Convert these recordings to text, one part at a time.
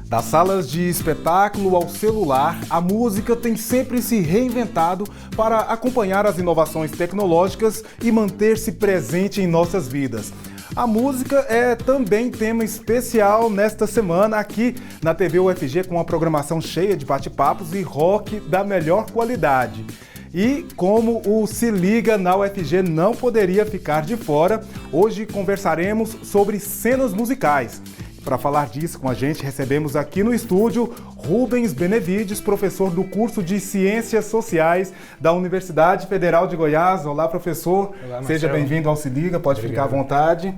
Das salas de espetáculo ao celular, a música tem sempre se reinventado para acompanhar as inovações tecnológicas e manter-se presente em nossas vidas. A música é também tema especial nesta semana aqui na TV UFG, com uma programação cheia de bate-papos e rock da melhor qualidade. E como o Se Liga na UFG não poderia ficar de fora, hoje conversaremos sobre cenas musicais. Para falar disso com a gente, recebemos aqui no estúdio Rubens Benevides, professor do curso de Ciências Sociais da Universidade Federal de Goiás. Olá, professor. Olá, seja bem-vindo ao Se Liga, pode Obrigado. Ficar à vontade.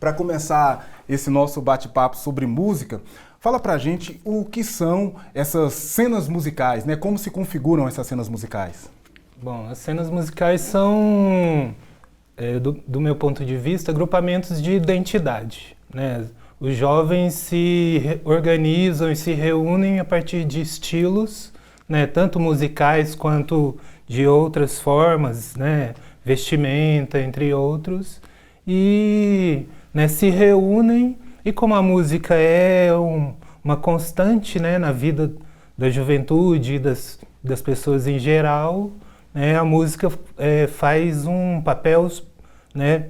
Para começar esse nosso bate-papo sobre música, fala pra gente o que são essas cenas musicais, né? Como se configuram essas cenas musicais? Bom, as cenas musicais são, do meu ponto de vista, agrupamentos de identidade, né? Os jovens se organizam e se reúnem a partir de estilos, né, tanto musicais quanto de outras formas, né, vestimenta, entre outros, e né, se reúnem, e como a música é uma constante, né, na vida da juventude e das pessoas em geral, né, a música faz um papel, né,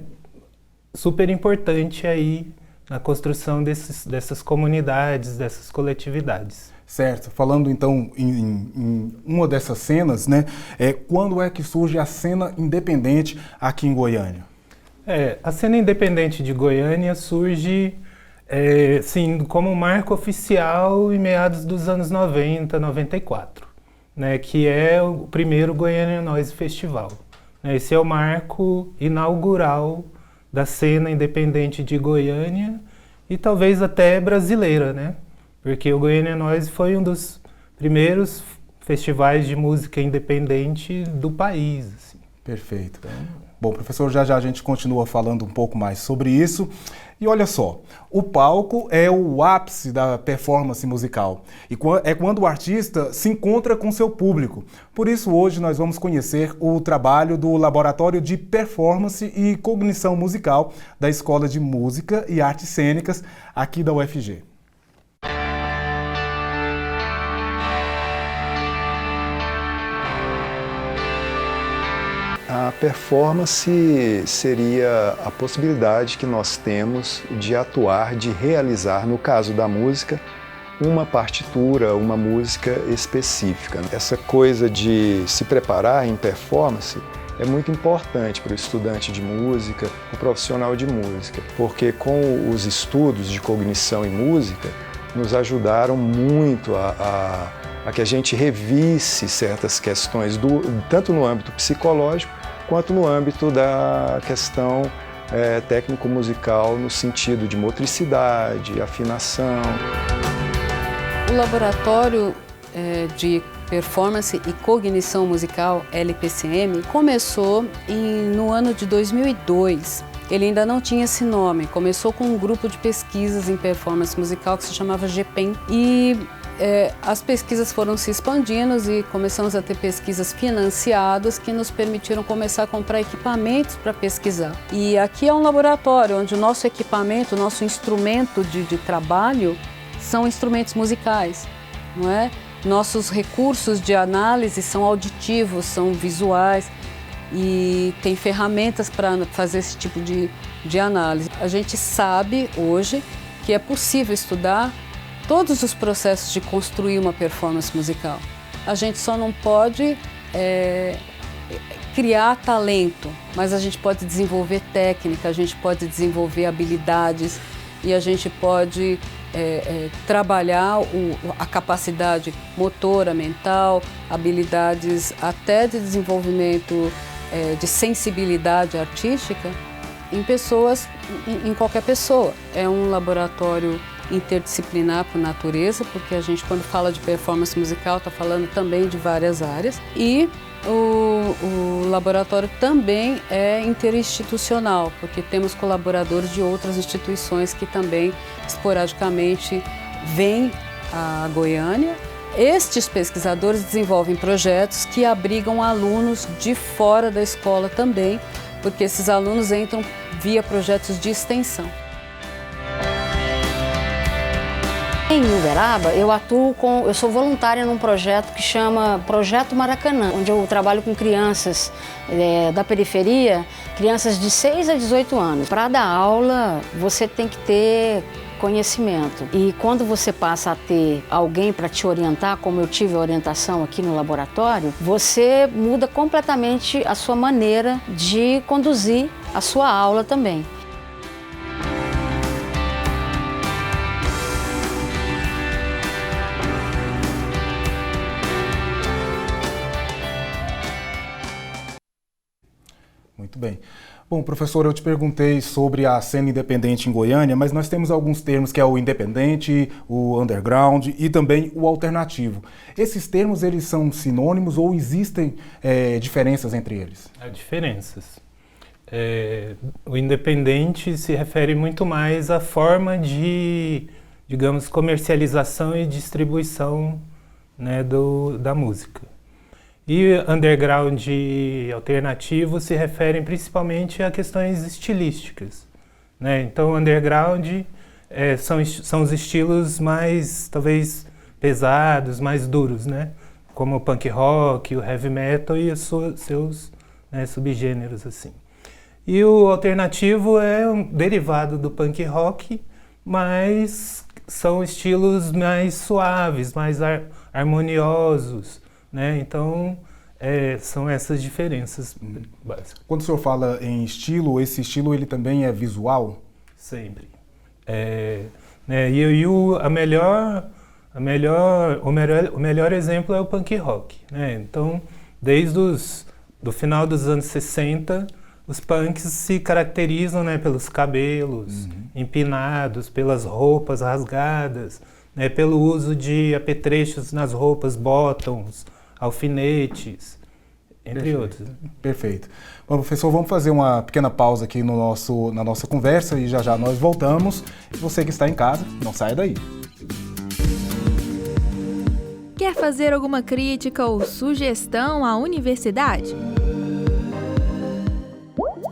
super importante aí na construção dessas comunidades, dessas coletividades. Certo. Falando então em uma dessas cenas, né? Quando é que surge a cena independente aqui em Goiânia? A cena independente de Goiânia surge sim, como marco oficial em meados dos anos 90, 94, né? Que é o primeiro Goiânia Noise Festival. Esse é o marco inaugural da cena independente de Goiânia e talvez até brasileira, né? Porque o Goiânia Noise foi um dos primeiros festivais de música independente do país. Assim. Perfeito. Bom, professor, já a gente continua falando um pouco mais sobre isso. E olha só, o palco é o ápice da performance musical e é quando o artista se encontra com seu público. Por isso, hoje nós vamos conhecer o trabalho do Laboratório de Performance e Cognição Musical da Escola de Música e Artes Cênicas aqui da UFG. A performance seria a possibilidade que nós temos de atuar, de realizar, no caso da música, uma partitura, uma música específica. Essa coisa de se preparar em performance é muito importante para o estudante de música, o profissional de música, porque com os estudos de cognição e música nos ajudaram muito a que a gente revisse certas questões, tanto no âmbito psicológico, quanto no âmbito da questão técnico-musical, no sentido de motricidade, afinação. O Laboratório de Performance e Cognição Musical, LPCM, começou no ano de 2002. Ele ainda não tinha esse nome, começou com um grupo de pesquisas em performance musical que se chamava GPEM. E as pesquisas foram se expandindo e começamos a ter pesquisas financiadas que nos permitiram começar a comprar equipamentos para pesquisar. E aqui é um laboratório onde o nosso equipamento, o nosso instrumento de trabalho são instrumentos musicais, não é? Nossos recursos de análise são auditivos, são visuais e tem ferramentas para fazer esse tipo de análise. A gente sabe hoje que é possível estudar todos os processos de construir uma performance musical. A gente só não pode criar talento, mas a gente pode desenvolver técnica, a gente pode desenvolver habilidades e a gente pode trabalhar a capacidade motora, mental, habilidades até de desenvolvimento de sensibilidade artística em pessoas, em qualquer pessoa. É um laboratório interdisciplinar por natureza, porque a gente, quando fala de performance musical, está falando também de várias áreas. E o laboratório também é interinstitucional, porque temos colaboradores de outras instituições que também, esporadicamente, vêm a Goiânia. Estes pesquisadores desenvolvem projetos que abrigam alunos de fora da escola também, porque esses alunos entram via projetos de extensão. Em Uberaba, eu sou voluntária num projeto que chama Projeto Maracanã, onde eu trabalho com crianças da periferia, crianças de 6 a 18 anos. Para dar aula, você tem que ter conhecimento. E quando você passa a ter alguém para te orientar, como eu tive a orientação aqui no laboratório, você muda completamente a sua maneira de conduzir a sua aula também. Muito bem. Bom, professor, eu te perguntei sobre a cena independente em Goiânia, mas nós temos alguns termos que é o independente, o underground e também o alternativo. Esses termos, eles são sinônimos ou existem diferenças entre eles? Há diferenças. O independente se refere muito mais à forma de, digamos, comercialização e distribuição, né, da música. E underground e alternativo se referem principalmente a questões estilísticas, né? Então, underground são os estilos mais, talvez, pesados, mais duros, né? Como o punk rock, o heavy metal e seus, né, subgêneros, assim. E o alternativo é um derivado do punk rock, mas são estilos mais suaves, mais harmoniosos, né? Então, são essas diferenças básicas. Quando o senhor fala em estilo, esse estilo ele também é visual? Sempre. O melhor exemplo é o punk rock, né? Então, desde do final dos anos 60, os punks se caracterizam, né, pelos cabelos empinados, pelas roupas rasgadas, né, pelo uso de apetrechos nas roupas, bottoms, alfinetes, entre outros. Perfeito. Bom, professor, vamos fazer uma pequena pausa aqui na nossa conversa e já nós voltamos. Você que está em casa, não saia daí. Quer fazer alguma crítica ou sugestão à universidade?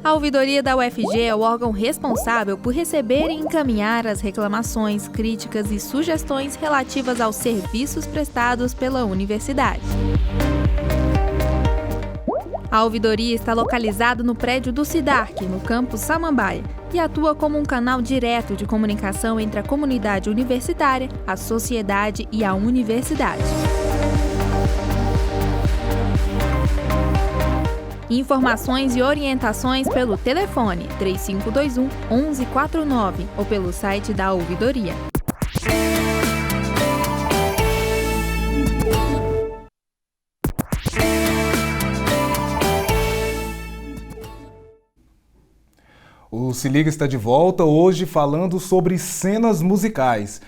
A ouvidoria da UFG é o órgão responsável por receber e encaminhar as reclamações, críticas e sugestões relativas aos serviços prestados pela universidade. A ouvidoria está localizada no prédio do SIDARC, no campus Samambaia, e atua como um canal direto de comunicação entre a comunidade universitária, a sociedade e a universidade. Informações e orientações pelo telefone 3521-1149 ou pelo site da ouvidoria. O Se Liga está de volta, hoje falando sobre cenas musicais.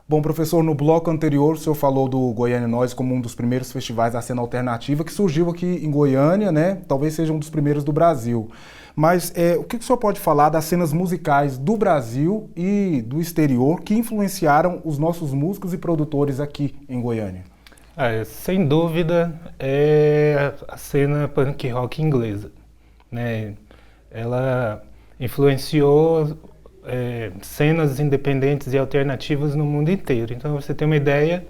Bom, professor, no bloco anterior o senhor falou do Goiânia Noise como um dos primeiros festivais da cena alternativa que surgiu aqui em Goiânia, né? Talvez seja um dos primeiros do Brasil. Mas o que o senhor pode falar das cenas musicais do Brasil e do exterior que influenciaram os nossos músicos e produtores aqui em Goiânia? Sem dúvida, é a cena punk rock inglesa, né? Ela influenciou cenas independentes e alternativas no mundo inteiro. Então, você tem uma ideia,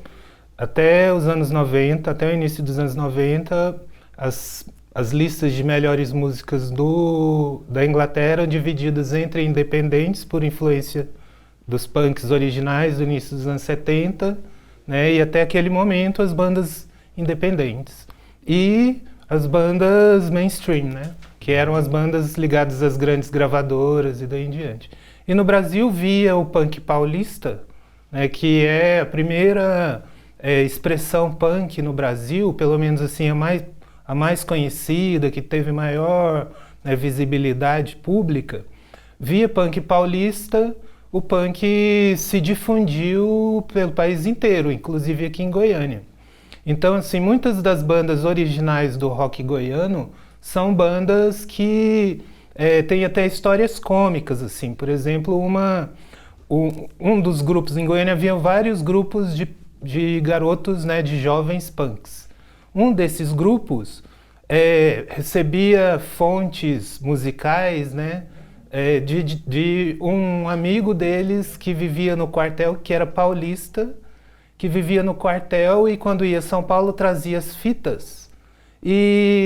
até os anos 90, até o início dos anos 90, as listas de melhores músicas da Inglaterra eram divididas entre independentes, por influência dos punks originais do início dos anos 70, né, e até aquele momento as bandas independentes. E as bandas mainstream, né, que eram as bandas ligadas às grandes gravadoras e daí em diante. E no Brasil via o punk paulista, né, que é a primeira expressão punk no Brasil, pelo menos assim a mais conhecida, que teve maior, né, visibilidade pública. Via punk paulista, o punk se difundiu pelo país inteiro, inclusive aqui em Goiânia. Então, assim, muitas das bandas originais do rock goiano são bandas que têm até histórias cômicas, assim. Por exemplo, um dos grupos em Goiânia, havia vários grupos de garotos, né, de jovens punks. Um desses grupos recebia fontes musicais, né, de um amigo deles que vivia no quartel, que era paulista, que vivia no quartel e quando ia a São Paulo trazia as fitas.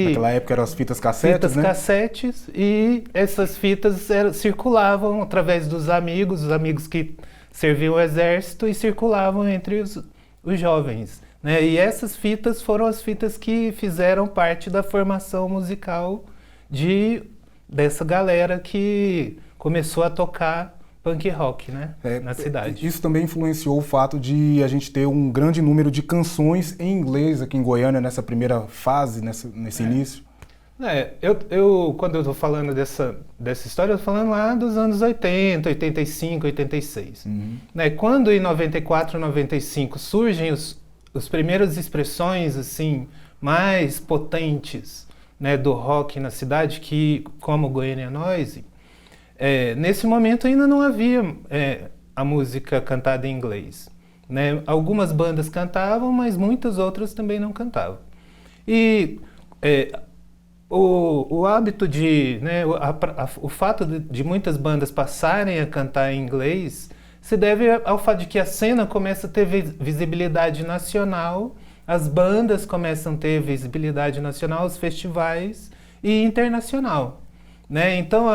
Naquela época eram as fitas cassetes, né? Cassetes, e essas fitas circulavam através dos amigos, os amigos que serviam o exército, e circulavam entre os jovens, né? E essas fitas foram as fitas que fizeram parte da formação musical dessa galera que começou a tocar punk rock, né? Na cidade. Isso também influenciou o fato de a gente ter um grande número de canções em inglês aqui em Goiânia, nessa primeira fase, nesse início. Quando eu estou falando dessa história, eu estou falando lá dos anos 80, 85, 86. Né? Quando em 94, 95 surgem as primeiras expressões assim, mais potentes, né, do rock na cidade, como Goiânia Noise, nesse momento ainda não havia a música cantada em inglês, né? Algumas bandas cantavam, mas muitas outras também não cantavam. E o hábito né, o fato de muitas bandas passarem a cantar em inglês se deve ao fato de que a cena começa a ter visibilidade nacional, as bandas começam a ter visibilidade nacional, os festivais e internacional, né? Então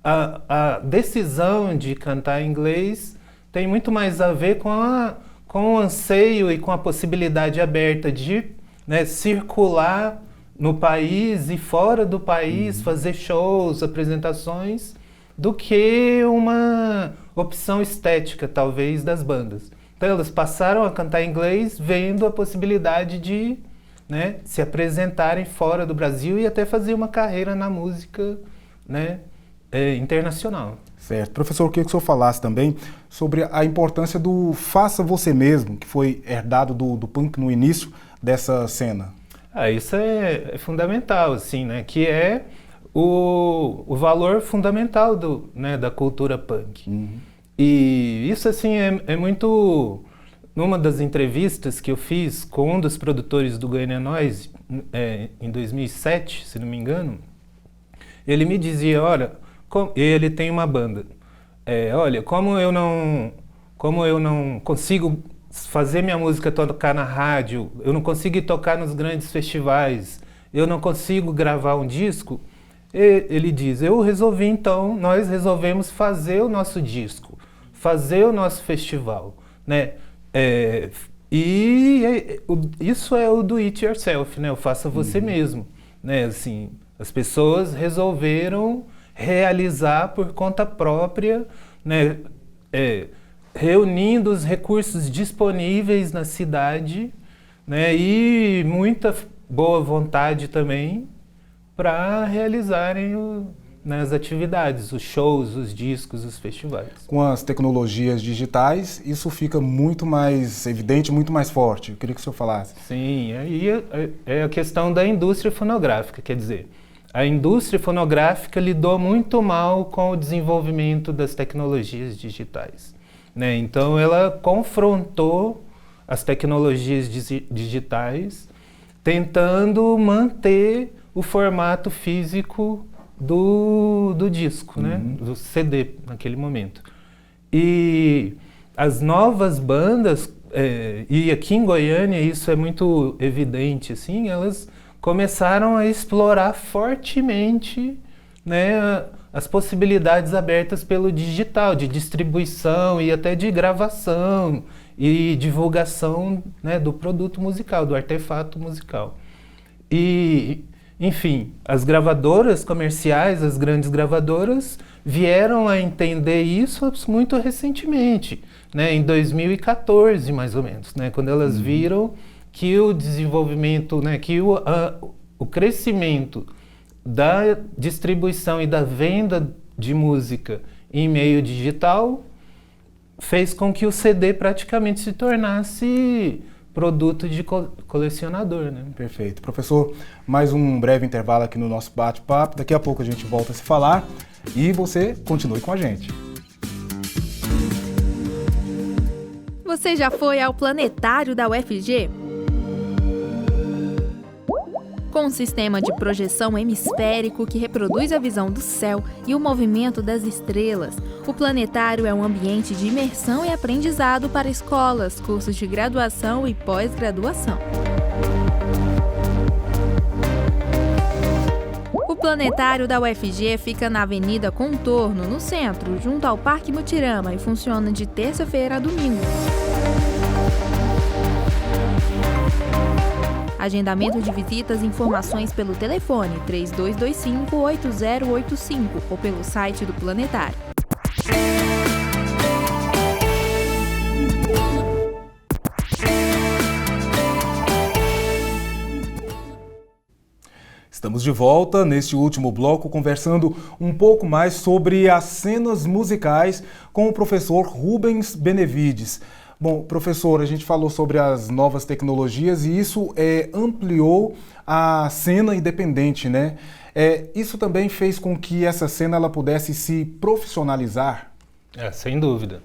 a decisão de cantar em inglês tem muito mais a ver com o anseio e com a possibilidade aberta de, né, circular no país e fora do país, fazer shows, apresentações, do que uma opção estética, talvez, das bandas. Então elas passaram a cantar em inglês vendo a possibilidade de, né, se apresentarem fora do Brasil e até fazer uma carreira na música, né, internacional. Certo. Professor, eu queria que o senhor falasse também sobre a importância do faça você mesmo, que foi herdado do punk no início dessa cena. Isso é fundamental, assim, né, que é o valor fundamental né, da cultura punk. E isso, assim, é muito... Numa das entrevistas que eu fiz com um dos produtores do Goiânia Noise, em 2007, se não me engano, ele me dizia, olha, ele tem uma banda, olha, como eu não consigo fazer minha música tocar na rádio, eu não consigo tocar nos grandes festivais, eu não consigo gravar um disco, ele diz, nós resolvemos fazer o nosso disco, fazer o nosso festival, né? Isso é o do it yourself, né? O faça você mesmo, né? Assim, as pessoas resolveram realizar por conta própria, né? Reunindo os recursos disponíveis na cidade, né? E muita boa vontade também para realizarem as atividades, os shows, os discos, os festivais. Com as tecnologias digitais, isso fica muito mais evidente, muito mais forte. Eu queria que o senhor falasse. Sim, aí é a questão da indústria fonográfica, quer dizer, a indústria fonográfica lidou muito mal com o desenvolvimento das tecnologias digitais, né? Então ela confrontou as tecnologias digitais, tentando manter o formato físico do disco, né? Do CD naquele momento. E as novas bandas, e aqui em Goiânia isso é muito evidente, assim, elas começaram a explorar fortemente, né, as possibilidades abertas pelo digital, de distribuição e até de gravação e divulgação, né, do produto musical, do artefato musical. E, enfim, as gravadoras comerciais, as grandes gravadoras, vieram a entender isso muito recentemente, né, em 2014, mais ou menos, né, quando elas viram que o desenvolvimento, né, que o crescimento da distribuição e da venda de música em meio digital fez com que o CD praticamente se tornasse produto de colecionador, né? Perfeito. Professor, mais um breve intervalo aqui no nosso bate-papo. Daqui a pouco a gente volta a se falar e você continue com a gente. Você já foi ao planetário da UFG? Com um sistema de projeção hemisférico que reproduz a visão do céu e o movimento das estrelas, o planetário é um ambiente de imersão e aprendizado para escolas, cursos de graduação e pós-graduação. O planetário da UFG fica na Avenida Contorno, no centro, junto ao Parque Mutirama, e funciona de terça-feira a domingo. Agendamento de visitas e informações pelo telefone 3225-8085 ou pelo site do planetário. Estamos de volta neste último bloco conversando um pouco mais sobre as cenas musicais com o professor Rubens Benevides. Bom, professor, a gente falou sobre as novas tecnologias e isso ampliou a cena independente, né? Isso também fez com que essa cena ela pudesse se profissionalizar? Sem dúvida.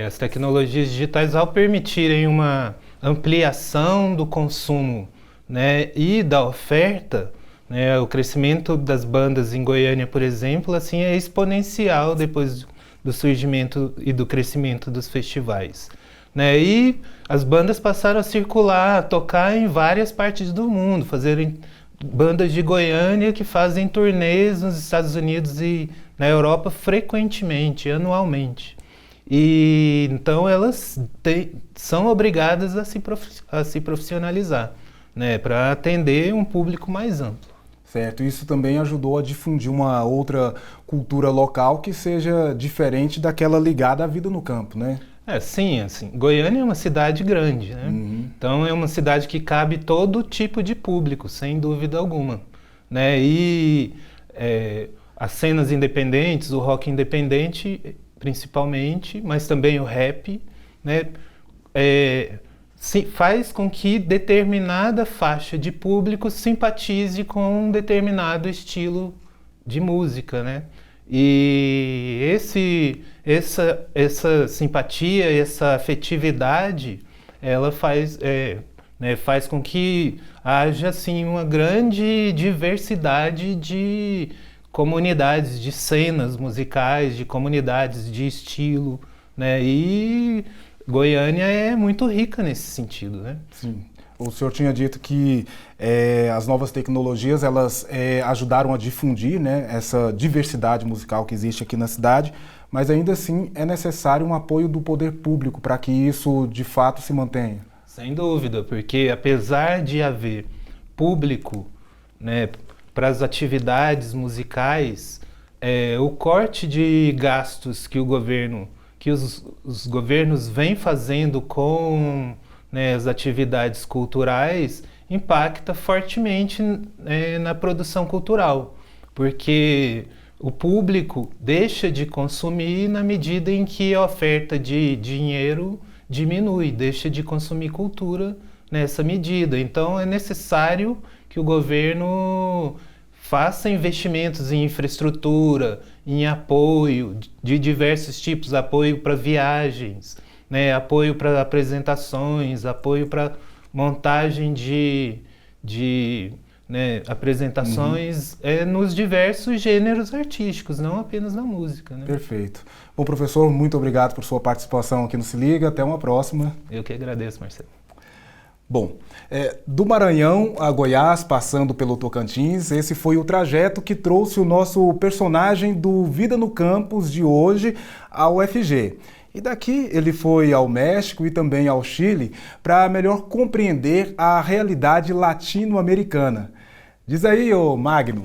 As tecnologias digitais, ao permitirem uma ampliação do consumo, né, e da oferta, né, o crescimento das bandas em Goiânia, por exemplo, assim, é exponencial depois do surgimento e do crescimento dos festivais, né? E as bandas passaram a circular, a tocar em várias partes do mundo, fazerem bandas de Goiânia que fazem turnês nos Estados Unidos e na Europa frequentemente, anualmente. E então elas são obrigadas a se profissionalizar, né, para atender um público mais amplo. Certo, isso também ajudou a difundir uma outra cultura local que seja diferente daquela ligada à vida no campo, né? Sim, assim, Goiânia é uma cidade grande, né? Então é uma cidade que cabe todo tipo de público, sem dúvida alguma, né? E as cenas independentes, o rock independente principalmente, mas também o rap, né? Faz com que determinada faixa de público simpatize com um determinado estilo de música, né? E essa simpatia, essa afetividade, ela faz com que haja assim, uma grande diversidade de comunidades, de cenas musicais, de comunidades de estilo, né? E Goiânia é muito rica nesse sentido, né? Sim. O senhor tinha dito que as novas tecnologias elas ajudaram a difundir, né, essa diversidade musical que existe aqui na cidade, mas ainda assim é necessário um apoio do poder público para que isso de fato se mantenha. Sem dúvida, porque apesar de haver público, né, para as atividades musicais, o corte de gastos que os governos vêm fazendo com, né, as atividades culturais impacta fortemente na produção cultural, porque o público deixa de consumir na medida em que a oferta de dinheiro diminui, deixa de consumir cultura nessa medida. Então é necessário que o governo faça investimentos em infraestrutura, em apoio de diversos tipos, apoio para viagens, né, apoio para apresentações, apoio para montagem de apresentações nos diversos gêneros artísticos, não apenas na música, né? Perfeito. Bom, professor, muito obrigado por sua participação aqui no Se Liga. Até uma próxima. Eu que agradeço, Marcelo. Bom, do Maranhão a Goiás, passando pelo Tocantins, esse foi o trajeto que trouxe o nosso personagem do Vida no Campus de hoje ao UFG. E daqui ele foi ao México e também ao Chile para melhor compreender a realidade latino-americana. Diz aí, ô Magno.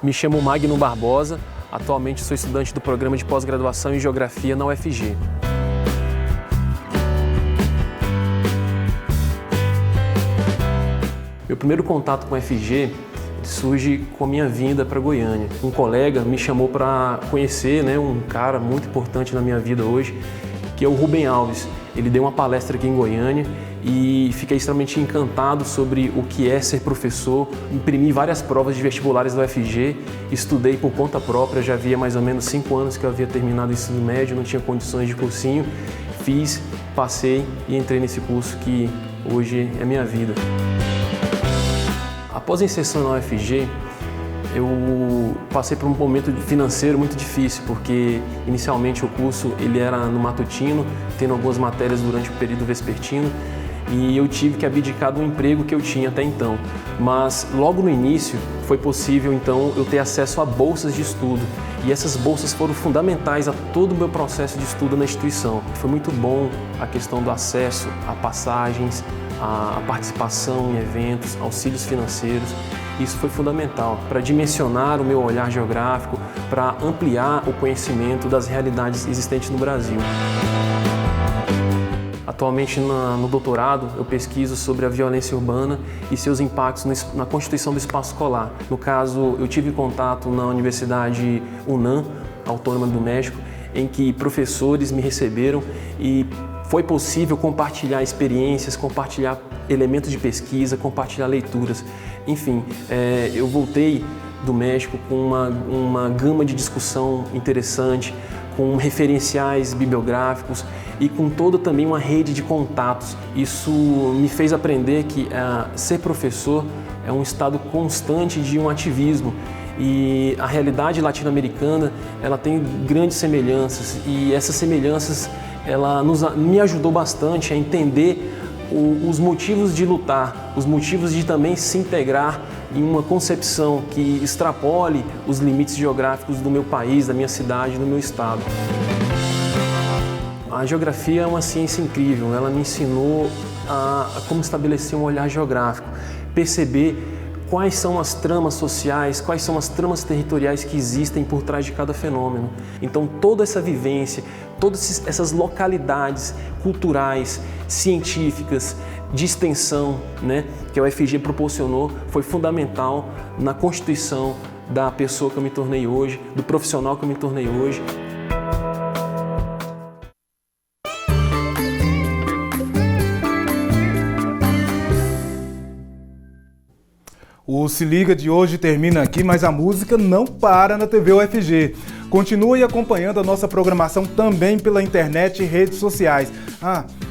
Me chamo Magno Barbosa, atualmente sou estudante do programa de pós-graduação em Geografia na UFG. Meu primeiro contato com a UFG surge com a minha vinda para Goiânia. Um colega me chamou para conhecer, né, um cara muito importante na minha vida hoje, que é o Rubem Alves. Ele deu uma palestra aqui em Goiânia e fiquei extremamente encantado sobre o que é ser professor. Imprimi várias provas de vestibulares da UFG, estudei por conta própria, já havia mais ou menos 5 anos que eu havia terminado o ensino médio, não tinha condições de cursinho, fiz, passei e entrei nesse curso que hoje é minha vida. Após a inserção na UFG, eu passei por um momento financeiro muito difícil, porque inicialmente o curso ele era no matutino, tendo algumas matérias durante o período vespertino, e eu tive que abdicar do emprego que eu tinha até então. Mas logo no início foi possível então eu ter acesso a bolsas de estudo, e essas bolsas foram fundamentais a todo o meu processo de estudo na instituição. Foi muito bom a questão do acesso a passagens, a participação em eventos, auxílios financeiros. Isso foi fundamental para dimensionar o meu olhar geográfico, para ampliar o conhecimento das realidades existentes no Brasil. Atualmente, no doutorado, eu pesquiso sobre a violência urbana e seus impactos na constituição do espaço escolar. No caso, eu tive contato na Universidade UNAM, Autônoma do México, em que professores me receberam e foi possível compartilhar experiências, compartilhar elementos de pesquisa, compartilhar leituras. Enfim, eu voltei do México com uma gama de discussão interessante, com referenciais bibliográficos e com toda também uma rede de contatos. Isso me fez aprender que ser professor é um estado constante de um ativismo, e a realidade latino-americana ela tem grandes semelhanças, e essas semelhanças me ajudou bastante a entender os motivos de lutar, os motivos de também se integrar em uma concepção que extrapole os limites geográficos do meu país, da minha cidade, do meu estado. A geografia é uma ciência incrível, ela me ensinou a como estabelecer um olhar geográfico, perceber quais são as tramas sociais, quais são as tramas territoriais que existem por trás de cada fenômeno. Então toda essa vivência, todas essas localidades culturais, científicas, de extensão, que a UFG proporcionou, foi fundamental na constituição da pessoa que eu me tornei hoje, do profissional que eu me tornei hoje. O Se Liga de hoje termina aqui, mas a música não para na TV UFG. Continue acompanhando a nossa programação também pela internet e redes sociais.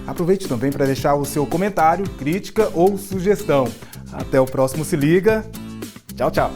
Aproveite também para deixar o seu comentário, crítica ou sugestão. Até o próximo Se Liga. Tchau, tchau.